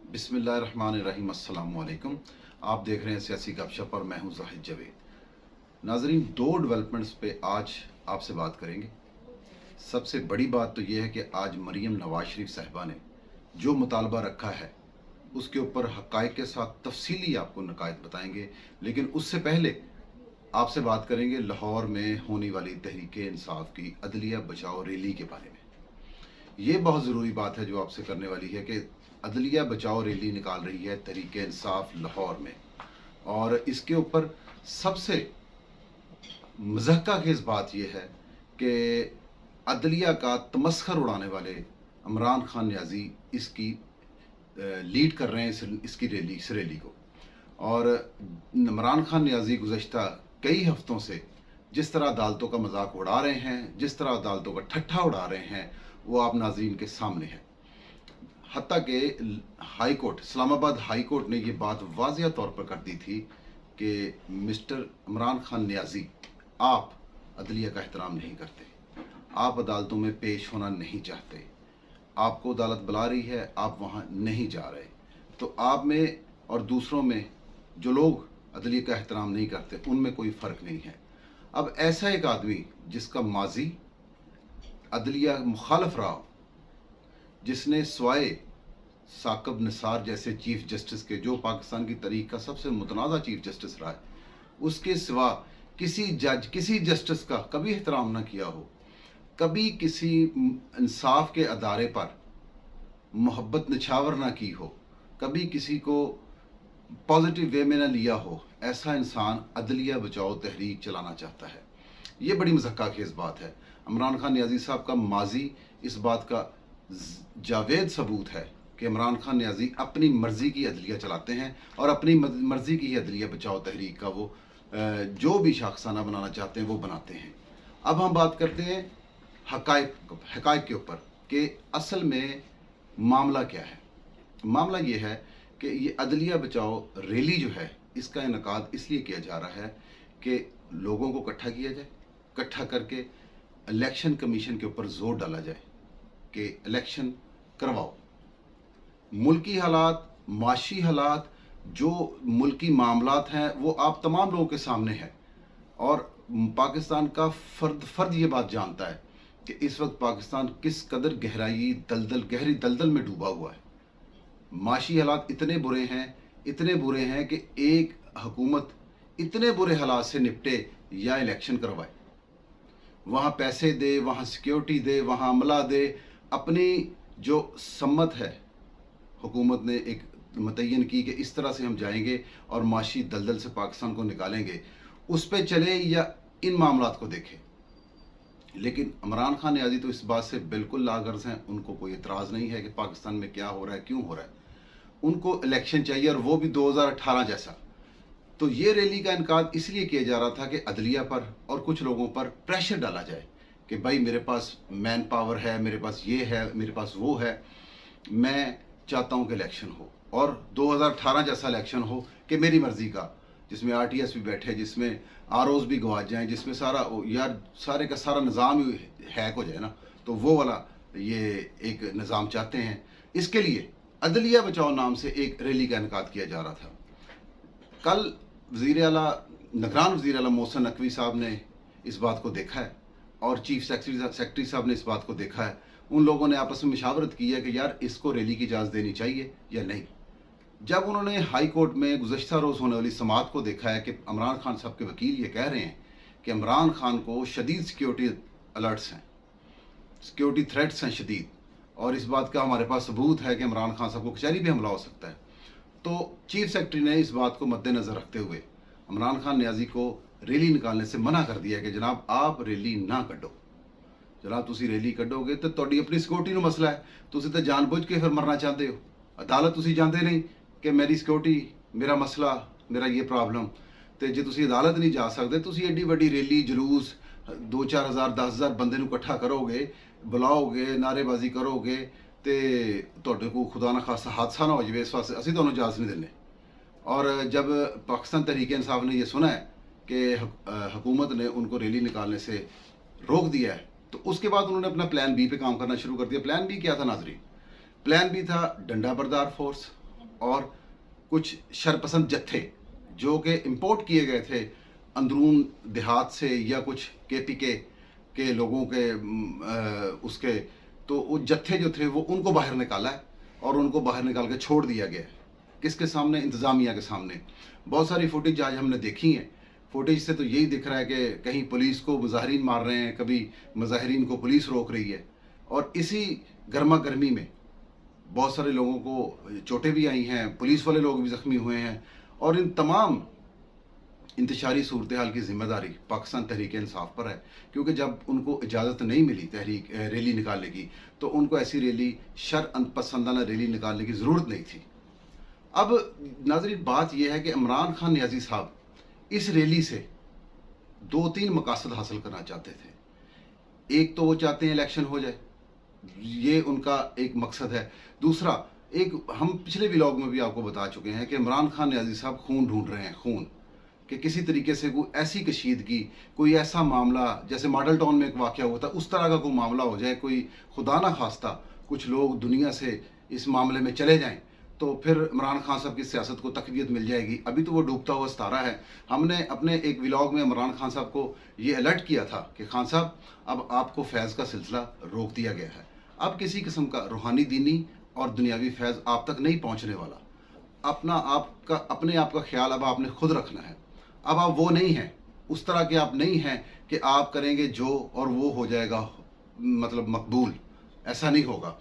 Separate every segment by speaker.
Speaker 1: बिस्मिल्लाहिर्रहमानिर्रहीम। अस्सलाम वालेकुम। आप देख रहे हैं सियासी गपशप और मैं हूं जाहिद जवेद। नाजरीन, दो डेवलपमेंट्स पे आज आपसे बात करेंगे। सबसे बड़ी बात तो यह है कि आज मरीम नवाज शरीफ साहिबा ने जो मुतालबा रखा है उसके ऊपर हक़ाइक़ के साथ तफसीली आपको नकायत बताएंगे। लेकिन उससे पहले आपसे बात करेंगे लाहौर में होने वाली तहरीक इंसाफ की अदलिया बचाओ रैली के बारे में। ये बहुत ज़रूरी बात है जो आपसे करने वाली है कि अदलिया बचाओ रैली निकाल रही है तहरीक इंसाफ लाहौर में, और इसके ऊपर सबसे मज़हक़ाखेज़ बात यह है कि अदलिया का तमस्खर उड़ाने वाले इमरान खान न्याजी इसकी लीड कर रहे हैं इसकी रैली, इस रैली को। और इमरान खान न्याजी गुज़श्ता कई हफ्तों से जिस तरह अदालतों का मजाक उड़ा रहे हैं, जिस तरह अदालतों का ठट्ठा उड़ा रहे हैं, वो आप नाज़रीन के सामने है। हत्ता कि high court, Islamabad high court ने ये बात वाज़िया तौर पर कर दी थी कि मिस्टर इमरान खान न्याजी, आप अदलिया का एहतराम नहीं करते, आप अदालतों में पेश होना नहीं चाहते, आपको अदालत बुला रही है, आप वहाँ नहीं जा रहे। तो आप में और दूसरों में जो लोग अदलिया का एहतराम नहीं करते उनमें कोई फ़र्क नहीं है। अब ऐसा एक आदमी जिसका माजी अदलिया मुखालफ रहा, जिसने स्वाए साकब निसार जैसे चीफ जस्टिस के, जो पाकिस्तान की तारीख का सबसे मुतनाज़ा चीफ जस्टिस रहा है, उसके सिवा किसी जज, किसी जस्टिस का कभी एहतराम ना किया हो, कभी किसी इंसाफ के अदारे पर मोहब्बत निछावर ना की हो, कभी किसी को पॉजिटिव वे में ना लिया हो, ऐसा इंसान अदलिया बचाओ तहरीक चलाना चाहता है। ये बड़ी मज़हक़ाखेज़ बात है। इमरान खान न्याजी साहब का माजी इस बात का जावेद सबूत है कि इमरान खान न्याजी अपनी मर्ज़ी की अदलिया चलाते हैं और अपनी मर्ज़ी की ही अदलिया बचाओ तहरीक का वो जो भी शाखसाना बनाना चाहते हैं वो बनाते हैं। अब हम बात करते हैं हक़ाइक़ के ऊपर कि असल में मामला क्या है। मामला ये है कि ये अदलिया बचाओ रैली जो है, इसका इनकाद इसलिए किया जा रहा है कि लोगों को इकट्ठा किया जाए, इकट्ठा करके इलेक्शन कमीशन के ऊपर जोर डाला जाए कि इलेक्शन करवाओ। मुल्की हालात, माशी हालात, जो मुल्की मामलात हैं वो आप तमाम लोगों के सामने है, और पाकिस्तान का फर्द ये बात जानता है कि इस वक्त पाकिस्तान किस कदर गहरी दलदल में डूबा हुआ है। माशी हालात इतने बुरे हैं कि एक हुकूमत इतने बुरे हालात से निपटे या इलेक्शन करवाए, वहाँ पैसे दे, वहाँ सिक्योरिटी दे, वहाँ अमला दे, अपनी जो सम्मत है हुकूमत ने एक मुतय्यन की कि इस तरह से हम जाएंगे और माशी दलदल से पाकिस्तान को निकालेंगे, उस पर चले या इन मामलात को देखें। लेकिन इमरान खान न्याजी तो इस बात से बिल्कुल लागर्ज हैं, उनको कोई एतराज़ नहीं है कि पाकिस्तान में क्या हो रहा है, क्यों हो रहा है। उनको इलेक्शन चाहिए, और वो भी 2018 जैसा। तो ये रैली का इनकाद इसलिए किया जा रहा था कि अदलिया पर और कुछ लोगों पर प्रेशर डाला जाए कि भाई मेरे पास मैन पावर है, मेरे पास ये है, मेरे पास वो है, मैं चाहता हूँ कि इलेक्शन हो, और 2018 जैसा इलेक्शन हो कि मेरी मर्ज़ी का, जिसमें RTS भी बैठे, जिसमें ROs भी गवाच जाएँ, जिसमें सारा यार सारे का सारा निज़ाम ही हैक हो जाए ना, तो वो वाला ये एक निज़ाम चाहते हैं। इसके लिए अदलिया बचाओ नाम से एक रैली का इनकाद किया जा रहा था। कल निगरान वज़ीर आला मोहसिन नकवी साहब ने इस बात को देखा है, और चीफ सेक्रेटरी साहब ने इस बात को देखा है। उन लोगों ने आपस में मशावरत की है कि यार इसको रैली की इजाज़त देनी चाहिए या नहीं। जब उन्होंने हाई कोर्ट में गुज़श्ता रोज़ होने वाली समाअत को देखा है कि इमरान खान साहब के वकील ये कह रहे हैं कि इमरान खान को शदीद सिक्योरिटी अलर्ट्स हैं, सिक्योरिटी थ्रेट्स हैं शदीद, और इस बात का हमारे पास सबूत है कि इमरान खान साहब को कचहरी भी हमला हो सकता है, तो चीफ सेक्रेटरी ने इस बात को मद्देनज़र रखते हुए इमरान खान न्याजी को रैली निकालने से मना कर दिया कि जनाब आप रैली ना कड्डो, जनाब तुसी रैली कड्डोगे तो तुहाडी अपनी सिक्योरिटी में मसला है, तुसी तो जानबूझ के फिर मरना चाहते हो। अदालत तुसी जानते नहीं कि मेरी सिक्योरिटी, मेरा मसला, मेरा ये प्रॉब्लम, तो जे तुसी अदालत नहीं जा सकते, तुसी एड्डी वड्डी रैली जुलूस 2-4 हज़ार 10,000 बंदे नूं इकट्ठा करोगे, बुलाओगे, नारेबाजी करोगे, तो तुहाडे को खुदा ना खासा हादसा ना हो जाए, इस वास्ते असीं तुहानूं इजाज़त नहीं देने। और जब पाकिस्तान तहरीक इंसाफ ने यह सुना है कि हुकूमत ने उनको रैली निकालने से रोक दिया है, तो उसके बाद उन्होंने अपना प्लान बी पे काम करना शुरू कर दिया। प्लान बी क्या था नाजरीन? प्लान बी था डंडा बरदार फोर्स, اور کچھ شرپسند جتھے جو کہ امپورٹ کیے گئے تھے اندرون دیہات سے یا کچھ KPK کے لوگوں کے اس کے، تو وہ جتھے جو تھے وہ ان کو باہر نکالا ہے اور ان کو باہر نکال کے چھوڑ دیا گیا ہے. کس کے سامنے؟ انتظامیہ کے سامنے. بہت ساری فوٹیج آج ہم نے دیکھی ہیں. فوٹیج سے تو یہی دکھ رہا ہے کہ کہیں پولیس کو مظاہرین مار رہے ہیں، کبھی مظاہرین کو پولیس روک رہی ہے، اور اسی گرما گرمی میں بہت سارے لوگوں کو چوٹیں بھی آئی ہیں، پولیس والے لوگ بھی زخمی ہوئے ہیں. اور ان تمام انتشاری صورتحال کی ذمہ داری پاکستان تحریک انصاف پر ہے، کیونکہ جب ان کو اجازت نہیں ملی ریلی نکالنے کی تو ان کو ایسی ریلی پسندانہ ریلی نکالنے کی ضرورت نہیں تھی. اب ناظرین بات یہ ہے کہ عمران خان نیازی صاحب اس ریلی سے 2-3 مقاصد حاصل کرنا چاہتے تھے. ایک تو وہ چاہتے ہیں الیکشن ہو جائے، یہ ان کا ایک مقصد ہے. دوسرا، ایک ہم پچھلے ولاگ میں بھی آپ کو بتا چکے ہیں کہ عمران خان نیازی صاحب خون ڈھونڈ رہے ہیں، خون کہ کسی طریقے سے کوئی ایسی کشیدگی، کوئی ایسا معاملہ جیسے ماڈل ٹاؤن میں ایک واقعہ ہوتا ہے اس طرح کا کوئی معاملہ ہو جائے، کوئی خدا نہ خواستہ کچھ لوگ دنیا سے اس معاملے میں چلے جائیں تو پھر عمران خان صاحب کی سیاست کو تقویت مل جائے گی. ابھی تو وہ ڈوبتا ہوا ستارہ ہے. ہم نے اپنے ایک ولاگ میں عمران خان صاحب کو یہ الرٹ کیا تھا کہ خان صاحب اب آپ کو فیض کا سلسلہ روک دیا گیا ہے، اب کسی قسم کا روحانی دینی اور دنیاوی فیض آپ تک نہیں پہنچنے والا. اپنے آپ کا خیال اب آپ نے خود رکھنا ہے. اب آپ وہ نہیں ہیں، اس طرح کے آپ نہیں ہیں کہ آپ کریں گے جو اور وہ ہو جائے گا مطلب مقبول. ایسا نہیں ہوگا.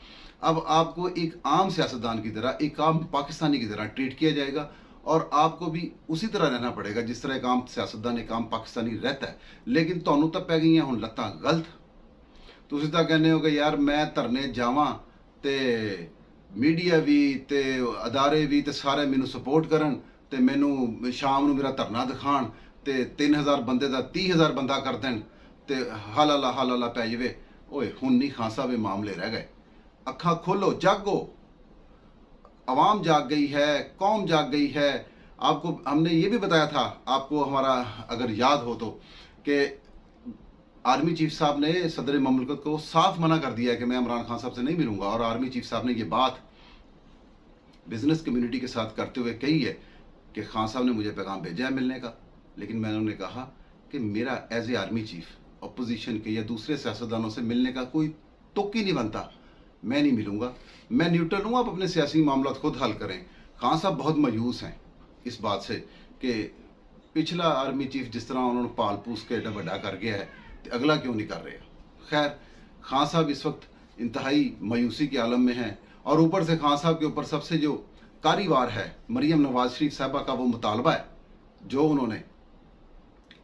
Speaker 1: اب آپ کو ایک عام سیاستدان کی طرح، ایک عام پاکستانی کی طرح ٹریٹ کیا جائے گا، اور آپ کو بھی اسی طرح رہنا پڑے گا جس طرح ایک عام سیاستدان، ایک عام پاکستانی رہتا ہے. لیکن تہنوں تب پی گئی ہیں ہن لتاں غلط. تسی ਤਾਂ ਕਹਿੰਦੇ ਹੋ کہ یار میں ਧਰਨੇ ਜਾਵਾਂ ਤੇ میڈیا بھی تے ادارے بھی تے سارے مینوں سپورٹ کرن تے مینوں شام نوں میرا دھرنا دکھان تے 3000 بندے دا 30000 بندہ کر دین تے حالا پی جوے. اوئے ہن نہیں خان صاحب یہ معاملے رہ گئے. اکھاں کھولو، جاگو. عوام جاگ گئی ہے، قوم جاگ گئی ہے. آپ کو ہم نے یہ بھی بتایا تھا، آپ کو ہمارا اگر یاد ہو تو، کہ آرمی چیف صاحب نے صدر مملکت کو صاف منع کر دیا ہے کہ میں عمران خان صاحب سے نہیں ملوں گا. اور آرمی چیف صاحب نے یہ بات بزنس کمیونٹی کے ساتھ کرتے ہوئے کہی ہے کہ خان صاحب نے مجھے پیغام بھیجا ہے ملنے کا، لیکن میں نے کہا کہ میرا as A army chief opposition کے یا دوسرے سیاستدانوں سے ملنے کا کوئی توق ہی نہیں بنتا. میں نہیں ملوں گا، میں نیوٹرل ہوں، آپ اپنے سیاسی معاملات خود حل کریں. خان صاحب بہت مایوس ہیں اس بات سے کہ پچھلا آرمی چیف جس طرح انہوں نے پال پوس کے ایڈا بڑا کر گیا ہے تو اگلا کیوں نہیں کر رہے. خیر، خان صاحب اس وقت انتہائی مایوسی کے عالم میں ہیں. اور اوپر سے خان صاحب کے اوپر سب سے جو کاری وار ہے مریم نواز شریف صاحبہ کا وہ مطالبہ ہے جو انہوں نے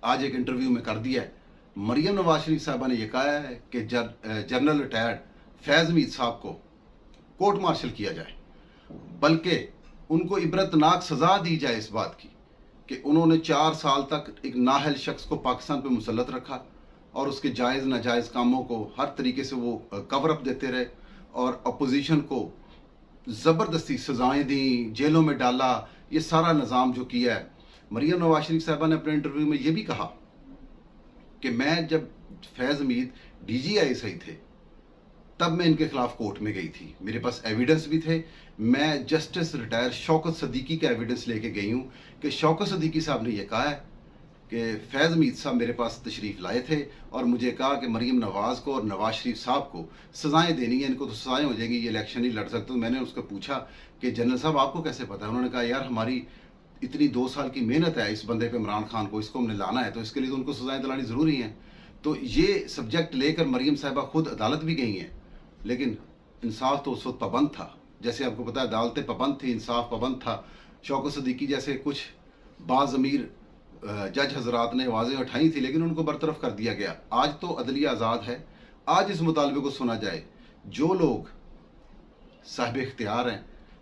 Speaker 1: آج ایک انٹرویو میں کر دیا ہے. مریم نواز شریف صاحبہ نے یہ کہا ہے کہ جنرل ریٹائرڈ فیض حمید صاحب کو کورٹ مارشل کیا جائے، بلکہ ان کو عبرتناک سزا دی جائے اس بات کی کہ انہوں نے 4 سال تک ایک نااہل شخص کو پاکستان پہ مسلط رکھا اور اس کے جائز ناجائز کاموں کو ہر طریقے سے وہ کور اپ دیتے رہے اور اپوزیشن کو زبردستی سزائیں دیں، جیلوں میں ڈالا. یہ سارا نظام جو کیا ہے. مریم نواز شریف صاحبہ نے اپنے انٹرویو میں یہ بھی کہا کہ میں جب فیض حمید DGI صحیح تھے تب میں ان کے خلاف کورٹ میں گئی تھی، میرے پاس ایویڈنس بھی تھے. میں جسٹس ریٹائر شوکت صدیقی کا ایویڈنس لے کے گئی ہوں کہ شوکت صدیقی صاحب نے یہ کہا ہے کہ فیض حمید صاحب میرے پاس تشریف لائے تھے اور مجھے کہا کہ مریم نواز کو اور نواز شریف صاحب کو سزائیں دینی ہیں، ان کو تو سزائیں ہو جائیں گی، یہ الیکشن نہیں لڑ سکتے. تو میں نے اس کو پوچھا کہ جنرل صاحب آپ کو کیسے پتہ ہے؟ انہوں نے کہا یار ہماری اتنی 2 سال کی محنت ہے اس بندے پہ، عمران خان کو، اس کو ہم نے لانا ہے تو اس کے لیے تو ان کو سزائیں دلانی ضروری ہیں. تو یہ سبجیکٹ لے کر مریم صاحبہ خود عدالت بھی گئی ہیں، لیکن انصاف تو اس وقت پابند تھا. جیسے آپ کو پتہ ہے عدالتیں پابند تھیں، انصاف پابند تھا. شوکت صدیقی جیسے کچھ باضمیر جج حضرات نے آوازیں اٹھائی تھی لیکن ان کو برطرف کر دیا گیا. آج تو عدلیہ آزاد ہے. آج اس مطالبے کو سنا جائے. جو لوگ صاحب اختیار ہیں،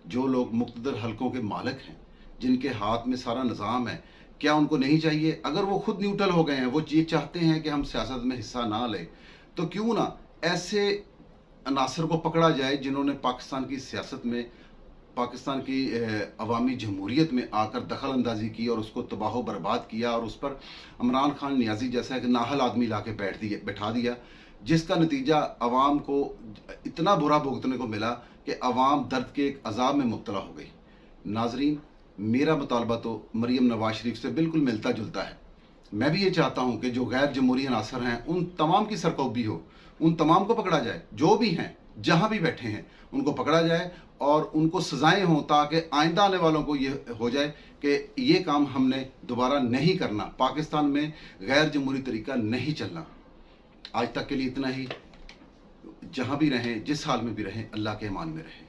Speaker 1: جو لوگ مقتدر حلقوں کے مالک ہیں، جن کے ہاتھ میں سارا نظام ہے، کیا ان کو نہیں چاہیے؟ اگر وہ خود نیوٹرل ہو گئے ہیں، وہ یہ چاہتے ہیں کہ ہم سیاست میں حصہ نہ لیں، تو کیوں نہ ایسے عناصر کو پکڑا جائے جنہوں نے پاکستان کی سیاست میں، پاکستان کی عوامی جمہوریت میں آ کر دخل اندازی کی اور اس کو تباہ و برباد کیا، اور اس پر عمران خان نیازی جیسا ایک نااہل آدمی لا کے بٹھا دیا، جس کا نتیجہ عوام کو اتنا برا بھگتنے کو ملا کہ عوام درد کے ایک عذاب میں مبتلا ہو گئی. नाजरीन, मेरा मुतालबा तो मरीम नवाज शरीफ से बिल्कुल मिलता जुलता है। मैं भी ये चाहता हूँ कि जो गैर जमहूरी अनासर हैं उन तमाम की सरकौबी हो, उन तमाम को पकड़ा जाए, जो भी हैं जहाँ भी बैठे हैं उनको पकड़ा जाए और उनको सज़ाएं हों, ताकि आइंदा आने वालों को ये हो जाए कि ये काम हमने दोबारा नहीं करना, पाकिस्तान में गैर जमहूरी तरीका नहीं चलना। आज तक के लिए इतना ही। जहाँ भी रहें, जिस हाल में भी रहें, अल्लाह के ईमान में रहें।